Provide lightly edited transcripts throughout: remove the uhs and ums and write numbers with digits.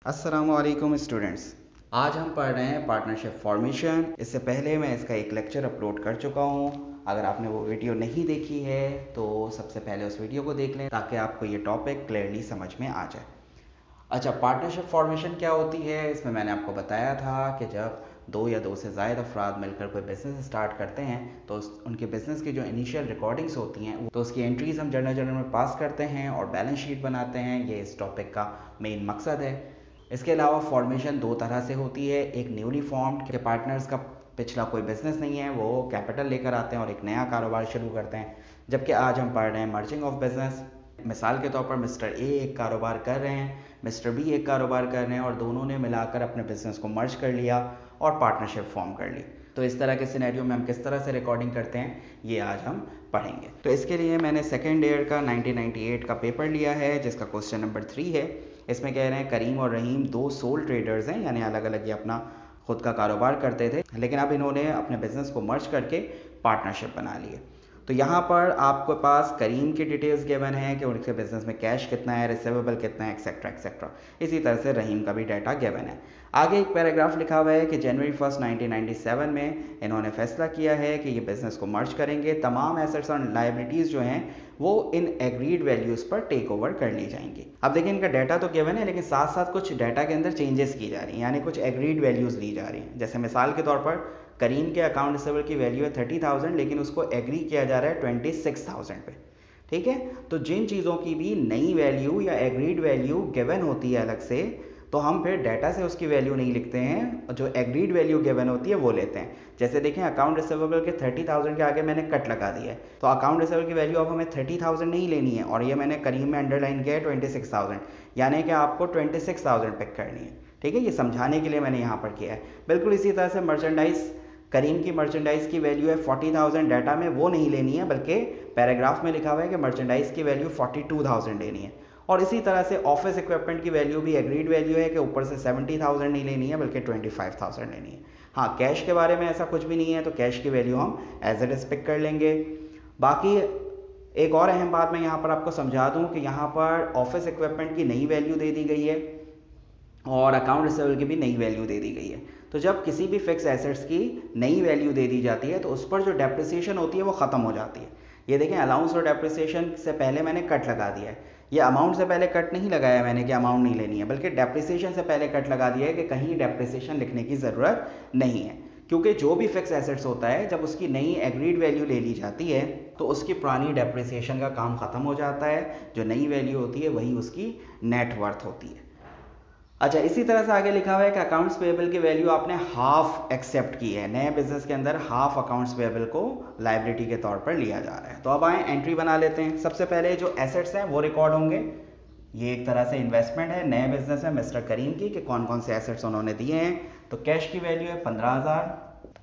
अस्सलामुअलैकुम स्टूडेंट्स। आज हम पढ़ रहे हैं पार्टनरशिप फॉर्मेशन। इससे पहले मैं इसका एक लेक्चर अपलोड कर चुका हूँ। अगर आपने वो वीडियो नहीं देखी है तो सबसे पहले उस वीडियो को देख लें ताकि आपको ये टॉपिक क्लियरली समझ में आ जाए। अच्छा, पार्टनरशिप फॉर्मेशन क्या होती है, इसमें मैंने आपको बताया था कि जब दो या दो से ज़ायद अफराद मिलकर कोई बिज़नेस स्टार्ट करते हैं तो उनके बिज़नेस की जो इनिशियल रिकॉर्डिंग्स होती हैं तो उसकी एंट्रीज़ हम जर्नल में पास करते हैं और बैलेंस शीट बनाते हैं। ये इस टॉपिक का मेन मकसद है। इसके अलावा फॉर्मेशन दो तरह से होती है। एक न्यूली फॉर्म्ड के पार्टनर्स का पिछला कोई बिजनेस नहीं है, वो कैपिटल लेकर आते हैं और एक नया कारोबार शुरू करते हैं। जबकि आज हम पढ़ रहे हैं मर्जिंग ऑफ बिजनेस। मिसाल के तौर पर मिस्टर ए एक कारोबार कर रहे हैं, मिस्टर बी एक कारोबार कर रहे हैं और दोनों ने मिलाकर अपने बिजनेस को मर्ज कर लिया और पार्टनरशिप फॉर्म कर ली। तो इस तरह के सिनेरियो में हम किस तरह से रिकॉर्डिंग करते हैं ये आज हम पढ़ेंगे। तो इसके लिए मैंने सेकेंड ईयर का 1998 का पेपर लिया है जिसका क्वेश्चन नंबर 3 है। इसमें कह रहे हैं करीम और रहीम दो सोल ट्रेडर्स हैं, यानी अलग अलग ये अपना खुद का कारोबार करते थे, लेकिन अब इन्होंने अपने बिजनेस को मर्ज करके पार्टनरशिप बना ली है। तो यहाँ पर आपके पास करीम की डिटेल्स गिवन है कि उनके बिजनेस में कैश कितना है, रिसीवेबल कितना है, एक्सेट्रा एक्सेट्रा। इसी तरह से रहीम का भी डाटा गिवन है। आगे एक पैराग्राफ लिखा हुआ है कि जनवरी 1 1997 में इन्होंने फैसला किया है कि ये बिजनेस को मर्ज करेंगे। तमाम एसेट्स और लायबिलिटीज़ जो हैं वो इन एग्रीड वैल्यूज़ पर टेक ओवर कर ली जाएंगी। अब देखिए, इनका डाटा तो गिवन है लेकिन साथ साथ कुछ डाटा के अंदर चेंजेस की जा रही हैं, यानी कुछ एग्रीड वैल्यूज़ ली जा रही हैं। जैसे मिसाल के तौर पर करीम के अकाउंट रिसीवेबल की वैल्यू है 30,000 लेकिन उसको एग्री किया जा रहा है 26,000 पे। ठीक है, तो जिन चीज़ों की भी नई वैल्यू या एग्रीड वैल्यू गिवन होती है अलग से, तो हम फिर डाटा से उसकी वैल्यू नहीं लिखते हैं, जो एग्रीड वैल्यू गिवन होती है वो लेते हैं। जैसे देखें, अकाउंट रिसीवेबल के 30,000 के आगे मैंने कट लगा दिया है, तो अकाउंट रिसीवेबल की वैल्यू अब हमें 30,000 नहीं लेनी है और ये मैंने करीम में अंडरलाइन किया है 26,000, यानी कि आपको 26,000 पिक करनी है। ठीक है, ये समझाने के लिए मैंने यहाँ पर किया है। बिल्कुल इसी तरह से मर्चेंडाइज, करीम की मर्चेंडाइज की वैल्यू है 40,000, डाटा में वो नहीं लेनी है बल्कि पैराग्राफ में लिखा हुआ है कि मर्चेंडाइज की वैल्यू 42,000 लेनी है। और इसी तरह से ऑफिस इक्विपमेंट की वैल्यू भी एग्रीड वैल्यू है कि ऊपर से 70,000 नहीं लेनी है बल्कि 25,000 लेनी है। हाँ, कैश के बारे में ऐसा कुछ भी नहीं है तो कैश की वैल्यू हम एज इट इज पिक कर लेंगे। बाकी एक और अहम बात मैं यहाँ पर आपको समझा दूँ कि यहाँ पर ऑफिस इक्विपमेंट की नई वैल्यू दे दी गई है और अकाउंट रिसीवेबल की भी नई वैल्यू दे दी गई है। तो जब किसी भी फिक्स एसेट्स की नई वैल्यू दे दी जाती है तो उस पर जो डेप्रिसिएशन होती है वो ख़त्म हो जाती है। ये देखें, अलाउंस और डेप्रिसिएशन से पहले मैंने कट लगा दिया है। ये अमाउंट से पहले कट नहीं लगाया मैंने कि अमाउंट नहीं लेनी है, बल्कि डेप्रिसिएशन से पहले कट लगा दिया है कि कहीं डेप्रिसिएशन लिखने की ज़रूरत नहीं है। क्योंकि जो भी फिक्स एसेट्स होता है जब उसकी नई एग्रीड वैल्यू ले ली जाती है तो उसकी पुरानी डेप्रिसिएशन का काम ख़त्म हो जाता है। जो नई वैल्यू होती है वही उसकी नेट वर्थ होती है। अच्छा, इसी तरह से आगे लिखा हुआ है कि अकाउंट्स पेबल की वैल्यू आपने हाफ एक्सेप्ट की है। नए बिजनेस के अंदर हाफ अकाउंट्स पेबल को लायबिलिटी के तौर पर लिया जा रहा है। तो अब आए एंट्री बना लेते हैं। सबसे पहले जो एसेट्स हैं वो रिकॉर्ड होंगे। ये एक तरह से इन्वेस्टमेंट है नए बिजनेस में मिस्टर करीम की कि कौन कौन से एसेट्स उन्होंने दिए हैं। तो कैश की वैल्यू है 15,000,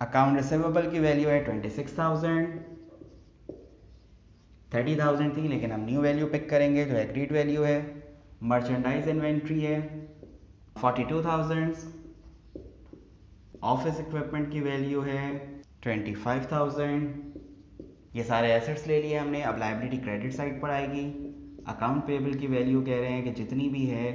अकाउंट रिसीवेबल की वैल्यू है 26,000, 30,000 थी लेकिन हम न्यू वैल्यू पिक करेंगे जो एग्रीड वैल्यू है। मर्चेंडाइज इन्वेंट्री है 42,000, ऑफिस इक्विपमेंट की वैल्यू है 25,000। ये सारे एसेट्स ले लिए हमने। अब लायबिलिटी क्रेडिट साइड पर आएगी। अकाउंट पेबल की वैल्यू कह रहे हैं कि जितनी भी है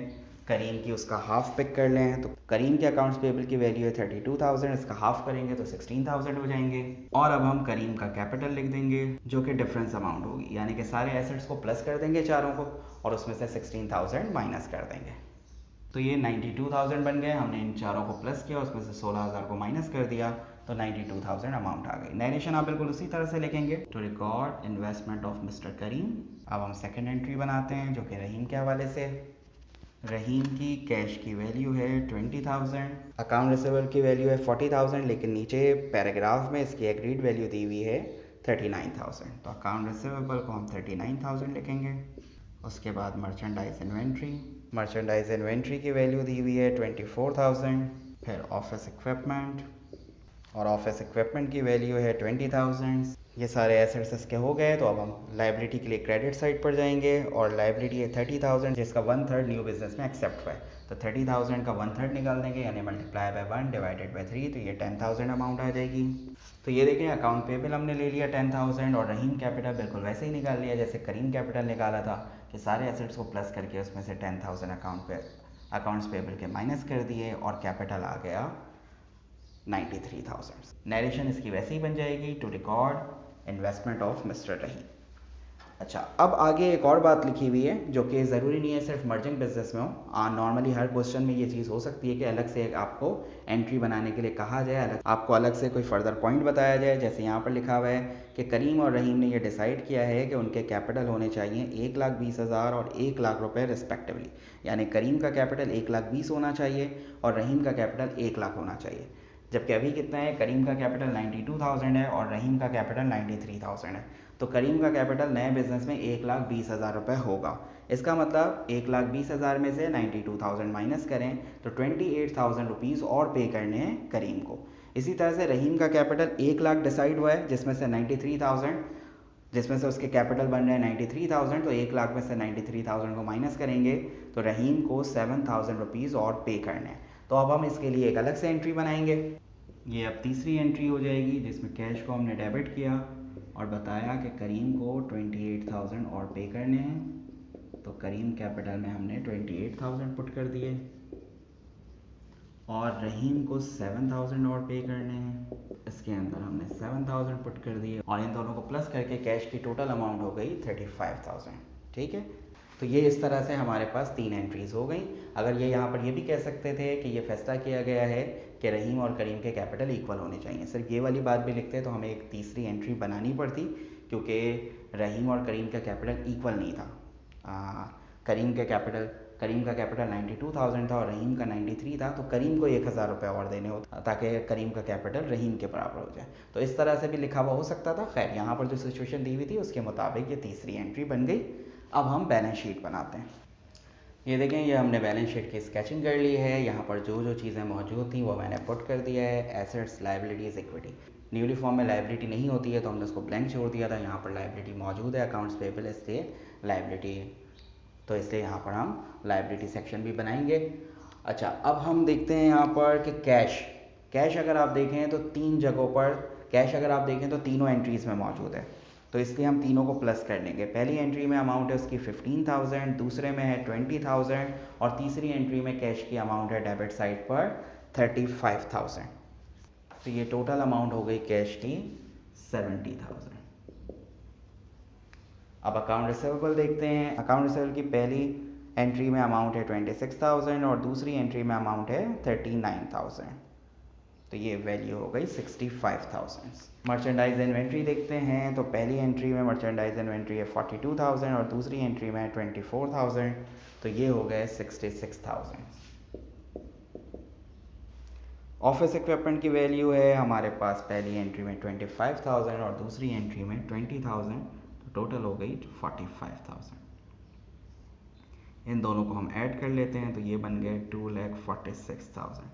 करीम की उसका हाफ पिक कर लें। तो करीम के अकाउंट्स पेबल की वैल्यू है 32,000, इसका हाफ करेंगे तो 16,000 हो जाएंगे। और अब हम करीम का कैपिटल लिख देंगे जो कि डिफरेंस अमाउंट होगी, यानी कि सारे एसेट्स को प्लस कर देंगे चारों को और उसमें से 16,000 माइनस कर देंगे। तो ये 92,000 बन गए। हमने इन चारों को प्लस किया, उसमें से 16,000 को माइनस कर दिया तो 92,000 अमाउंट आ गई। नरेशन आप बिल्कुल उसी तरह से लिखेंगे। To record investment of mister Karim. अब हम सेकंड एंट्री बनाते हैं जो कि रहीम के हवाले से। रहीम की कैश की वैल्यू है 20,000, अकाउंट रिसीवेबल की वैल्यू है 40,000 लेकिन नीचे पैराग्राफ में इसकी एग्रीड वैल्यू दी हुई है 39,000। तो अकाउंट रिसीवेबल को हम 39,000 लिखेंगे। उसके बाद मर्चेंडाइज इन्वेंट्री की वैल्यू दी हुई है 24,000। फिर ऑफिस इक्विपमेंट, और ऑफिस इक्विपमेंट की वैल्यू है 20,000। ये सारे एसेट्स इसके हो गए। तो अब हम लायबिलिटी के लिए क्रेडिट साइड पर जाएंगे और लायबिलिटी है 30,000 जिसका 1/3 न्यू बिजनेस में एक्सेप्ट हुआ है। तो 30,000 का 1/3 निकाल देंगे, यानी मल्टीप्लाई बाय 1 डिवाइडेड बाय 3, तो ये 10,000 अमाउंट आ जाएगी। तो ये देखें, अकाउंट पेबल हमने ले लिया 10,000 और रहीम कैपिटल बिल्कुल वैसे ही निकाल लिया जैसे करीम कैपिटल निकाला था कि सारे एसेट्स को प्लस करके उसमें से 10,000 अकाउंट पे अकाउंट्स पेबल के माइनस कर दिए और कैपिटल आ गया 93,000। नरेशन इसकी वैसे ही बन जाएगी, to record investment of mister Rahim. अच्छा, अब आगे एक और बात लिखी हुई है जो कि ज़रूरी नहीं है सिर्फ मर्जिंग बिजनेस में हो। नॉर्मली हर क्वेश्चन में ये चीज़ हो सकती है कि अलग से आपको एंट्री बनाने के लिए कहा जाए, आपको अलग से कोई फर्दर पॉइंट बताया जाए। जैसे यहाँ पर लिखा हुआ है कि करीम और रहीम ने ये डिसाइड किया है कि उनके कैपिटल होने चाहिए 1,20,000 और 1 लाख रुपए रिस्पेक्टिवली। यानी करीम का कैपिटल 1,20,000 होना चाहिए और रहीम का कैपिटल 1 लाख होना चाहिए। जबकि अभी कितना है, करीम का कैपिटल 92,000 है और रहीम का कैपिटल 93,000 है। तो करीम का कैपिटल नए बिजनेस में 1,20,000 रुपये होगा। इसका मतलब 1,20,000 में से 92,000 माइनस करें तो 28,000 रुपीज़ और पे करने हैं करीम को। इसी तरह से रहीम का कैपिटल 1 लाख डिसाइड हुआ है, जिसमें से 93,000, जिसमें से उसके कैपिटल बन रहे हैं 93,000, तो 1 लाख में से 93,000 को माइनस करेंगे तो रहीम को 7,000 रुपीज़ और पे करने हैं। तो अब हम इसके लिए एक अलग से एंट्री बनाएंगे। ये अब तीसरी एंट्री हो जाएगी जिसमें कैश को हमने डेबिट किया और बताया कि करीम को 28,000 और पे करने हैं। तो करीम कैपिटल में हमने 28,000 पुट कर दिए और रहीम को 7,000 और पे करने हैं। इसके अंदर हमने 7,000 पुट कर दिए और इन दोनों को प्लस करके कैश की टोटल अमाउंट हो गई 35,000। ठीक है, तो ये इस तरह से हमारे पास 3 एंट्रीज हो गई। अगर ये यहाँ पर ये भी कह सकते थे कि ये फैसला किया गया है कि रहीम और करीम के कैपिटल इक्वल होने चाहिए, सिर्फ ये वाली बात भी लिखते तो हमें एक तीसरी एंट्री बनानी पड़ती, क्योंकि रहीम और करीम का कैपिटल इक्वल नहीं था। करीम का कैपिटल 92,000 था और रहीम का 93 था, तो करीम को 1,000 रुपये और देने होता ताकि करीम का कैपिटल रहीम के बराबर हो जाए। तो इस तरह से भी लिखा हुआ हो सकता था। खैर, यहाँ पर जो सिचुएशन दी हुई थी उसके मुताबिक ये तीसरी एंट्री बन गई। अब हम बैलेंस शीट बनाते हैं। ये देखें, ये हमने बैलेंस शीट की स्केचिंग कर ली है। यहाँ पर जो जो चीज़ें मौजूद थी वो मैंने पुट कर दिया है। Assets, liabilities, equity. Newly form में लाइबिलिटी नहीं होती है तो हमने उसको ब्लैंक छोड़ दिया था। यहाँ पर लाइबिलिटी मौजूद है, अकाउंट्स पेबल, इसलिए लाइबिलिटी, तो इसलिए यहाँ पर हम लाइबिलिटी सेक्शन भी बनाएंगे। अच्छा, अब हम देखते हैं यहाँ पर कि कैश अगर आप देखें तो 3 जगहों पर कैश अगर आप देखें तो तीनों एंट्रीज़ में मौजूद है, तो इसलिए हम तीनों को प्लस कर लेंगे। पहली एंट्री में अमाउंट है उसकी 15,000, दूसरे में है 20,000 और तीसरी एंट्री में कैश की अमाउंट है डेबिट साइड पर 35,000। तो ये टोटल अमाउंट हो गई कैश की 70,000। अब अकाउंट रिसीवेबल देखते हैं। अकाउंट रिसीवेबल की पहली एंट्री में अमाउंट है 26,000 और दूसरी एंट्री में अमाउंट है 39,000, तो ये वैल्यू हो गई 65,000। मर्चेंडाइज इन्वेंट्री देखते हैं, तो पहली एंट्री में मर्चेंडाइज इन्वेंट्री है 42,000 और दूसरी एंट्री में 24,000, तो ये हो गए 66,000। ऑफिस इक्विपमेंट की वैल्यू है हमारे पास पहली एंट्री में 25,000 और दूसरी एंट्री में 20,000, तो टोटल हो गई 45,000। इन दोनों को हम ऐड कर लेते हैं तो ये बन गए 2,46,000।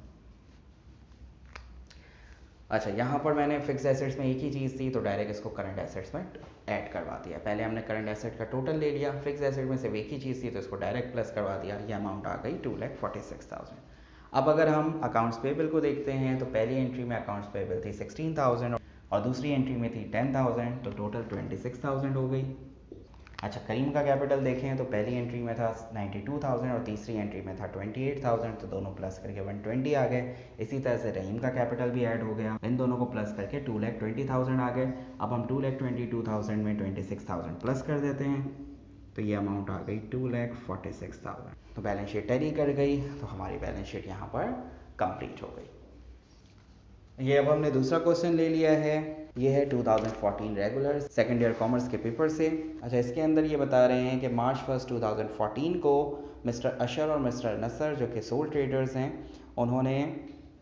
अच्छा, यहाँ पर मैंने फिक्स एसेट्स में एक ही चीज़ थी तो डायरेक्ट इसको करंट एसेट्स में ऐड करवा दिया। पहले हमने करंट एसेट का टोटल ले लिया, फिक्स एसेट में सिर्फ एक ही चीज़ थी तो इसको डायरेक्ट प्लस करवा दिया। ये अमाउंट आ गई 2,46,000। अब अगर हम अकाउंट्स पेबल को देखते हैं तो पहली एंट्री में अकाउंट्स पेबल थी 16,000 और दूसरी एंट्री में थी 10,000, तो टोटल 26,000 हो गई। अच्छा, करीम का कैपिटल देखें तो पहली एंट्री में था 92,000 और तीसरी एंट्री में था 28,000, तो दोनों प्लस करके 120 आ गए। इसी तरह से रहीम का कैपिटल भी ऐड हो गया, इन दोनों को प्लस करके 2,20,000 आ गए। अब हम 2,22,000 में 26,000 प्लस कर देते हैं तो ये अमाउंट आ गई 2,46,000। तो बैलेंस शीट टैली कर गई, तो हमारी बैलेंस शीट यहाँ पर कंप्लीट हो गई। ये अब हमने दूसरा क्वेश्चन ले लिया है, ये है 2014 रेगुलर सेकेंड ईयर कॉमर्स के पेपर से। अच्छा, इसके अंदर ये बता रहे हैं कि March 1, 2014 को मिस्टर अशर और मिस्टर नसर जो कि सोल ट्रेडर्स हैं, उन्होंने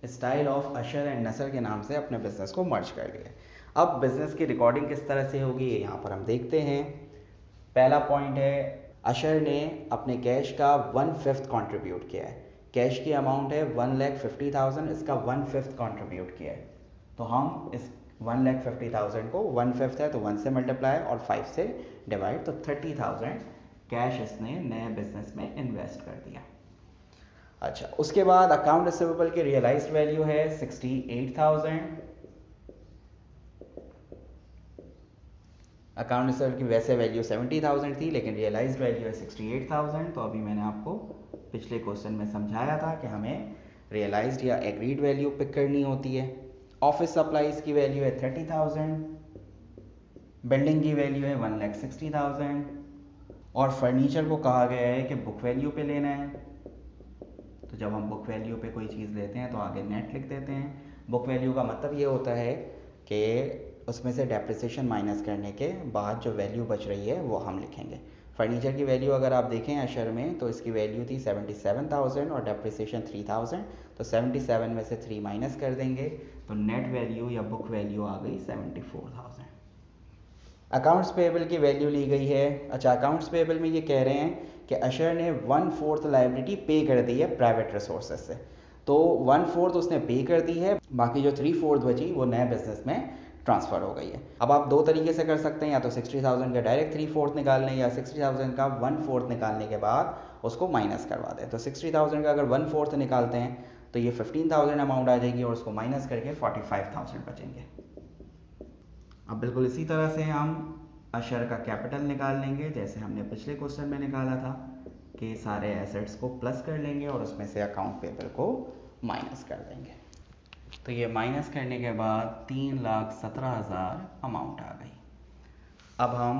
स्टाइल ऑफ अशर एंड नसर के नाम से अपने बिजनेस को मर्ज कर लिया। अब बिजनेस की रिकॉर्डिंग किस तरह से होगी ये यहाँ पर हम देखते हैं। पहला पॉइंट है, अशर ने अपने कैश का 1/5 कंट्रीब्यूट किया है। कैश की अमाउंट है 1,50,000, इसका 1/5 कंट्रीब्यूट किया है। तो हम इस 1,50,000 को 1/5 है तो 1 से मल्टीप्लाई और 5 से डिवाइड, तो 30,000 कैश इसने नए बिजनेस में इन्वेस्ट कर दिया। अच्छा, उसके बाद अकाउंट रिसीवेबल की रियलाइज्ड वैल्यू है 68,000। अकाउंट रिसीवेबल की वैसे वैल्यू 70,000 थी लेकिन रियलाइज्ड वैल्यू है 68,000, तो अभी मैंने आपको पिछले क्वेश्चन में समझाया था कि हमें रियलाइज्ड या एग्रीड वैल्यू पिक करनी होती है। ऑफिस सप्लाईज की वैल्यू है 30,000, बिल्डिंग की वैल्यू है 1,60,000 और फर्नीचर को कहा गया है कि बुक वैल्यू पे लेना है। तो जब हम बुक वैल्यू पे कोई चीज़ लेते हैं तो आगे नेट लिख देते हैं। बुक वैल्यू का मतलब ये होता है कि उसमें से डेप्रिसिएशन माइनस करने के बाद जो वैल्यू बच रही है वो हम लिखेंगे। फर्नीचर की वैल्यू अगर आप देखें अशर में तो इसकी वैल्यू थी 77,000 और डेप्रिसिएशन 3,000, तो 77 में से 3 माइनस कर देंगे तो नेट वैल्यू या बुक वैल्यू आ गई 74,000। अकाउंट्स पेबल की वैल्यू ली गई है। अच्छा, अकाउंट्स पेबल में ये कह रहे हैं कि अशर ने 1/4 लाइबिलिटी पे कर दी है प्राइवेट रिसोर्सेज से, तो 1/4 उसने पे कर दी है, बाकी जो 3/4 बची वो नए बिजनेस में ट्रांसफ़र हो गई है। अब आप दो तरीके से कर सकते हैं, या तो 60,000 का डायरेक्ट 3/4 निकाल लें या 60,000 का 1/4 निकालने के बाद उसको माइनस करवा दें। तो 60,000 का अगर 1/4 निकालते हैं तो ये 15,000 अमाउंट आ जाएगी और उसको माइनस करके 45,000 बचेंगे। अब बिल्कुल इसी तरह से हम अशर का कैपिटल निकाल लेंगे जैसे हमने पिछले क्वेश्चन में निकाला था कि सारे एसेट्स को प्लस कर लेंगे और उसमें से अकाउंट पेबल को माइनस कर देंगे। तो ये माइनस करने के बाद 3,17,000 अमाउंट आ गई। अब हम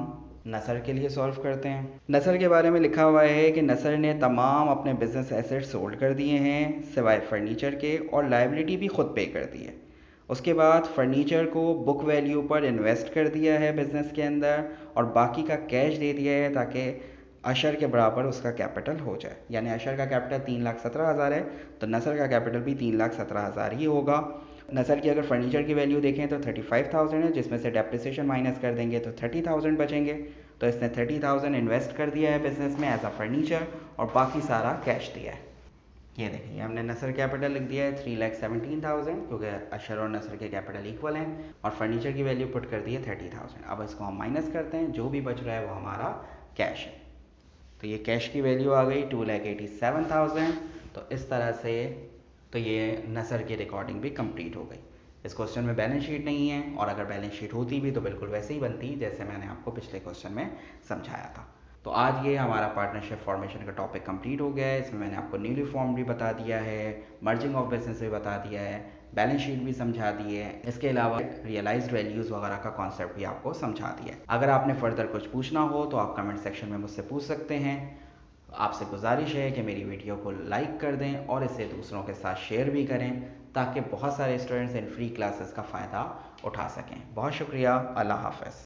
नसर के लिए सॉल्व करते हैं। नसर के बारे में लिखा हुआ है कि नसर ने तमाम अपने बिजनेस एसेट्स होल्ड कर दिए हैं सिवाय फर्नीचर के, और लायबिलिटी भी खुद पे कर दी है। उसके बाद फर्नीचर को बुक वैल्यू पर इन्वेस्ट कर दिया है बिजनेस के अंदर और बाकी का कैश दे दिया है ताकि अशर के बराबर उसका कैपिटल हो जाए। यानी अशर का कैपिटल 3,17,000 है तो नसर का कैपिटल भी 3,17,000 ही होगा। नसर की अगर फर्नीचर की वैल्यू देखें तो 35,000 है, जिसमें से डेप्रिसिएशन माइनस कर देंगे तो 30,000 बचेंगे। तो इसने 30,000 इन्वेस्ट कर दिया है बिजनेस में एज अ फर्नीचर और बाकी सारा कैश दिया है। ये देखिए हमने नसर कैपिटल लिख दिया है 3,17,000 क्योंकि अशर और नसर के कैपिटल इक्वल हैं, और फर्नीचर की वैल्यू पुट कर दी है 30,000। अब इसको हम माइनस करते हैं, जो भी बच रहा है वो हमारा कैश है। तो ये कैश की वैल्यू आ गई 2,87,000। तो इस तरह से तो ये नसर की रिकॉर्डिंग भी कंप्लीट हो गई। इस क्वेश्चन में बैलेंस शीट नहीं है, और अगर बैलेंस शीट होती भी तो बिल्कुल वैसे ही बनती जैसे मैंने आपको पिछले क्वेश्चन में समझाया था। तो आज ये हमारा पार्टनरशिप फॉर्मेशन का टॉपिक कंप्लीट हो गया है। इसमें मैंने आपको न्यूली फॉर्म भी बता दिया है, मर्जिंग ऑफ बिजनेस भी बता दिया है, बैलेंस शीट भी समझा दी है, इसके अलावा रियलाइज्ड वैल्यूज़ वगैरह का कॉन्सेप्ट भी आपको समझा दिया है। अगर आपने फर्दर कुछ पूछना हो तो आप कमेंट सेक्शन में मुझसे पूछ सकते हैं। आपसे गुजारिश है कि मेरी वीडियो को लाइक कर दें और इसे दूसरों के साथ शेयर भी करें ताकि बहुत सारे स्टूडेंट्स इन फ्री क्लासेस का फ़ायदा उठा सकें। बहुत शुक्रिया। अल्लाह हाफ़िज़।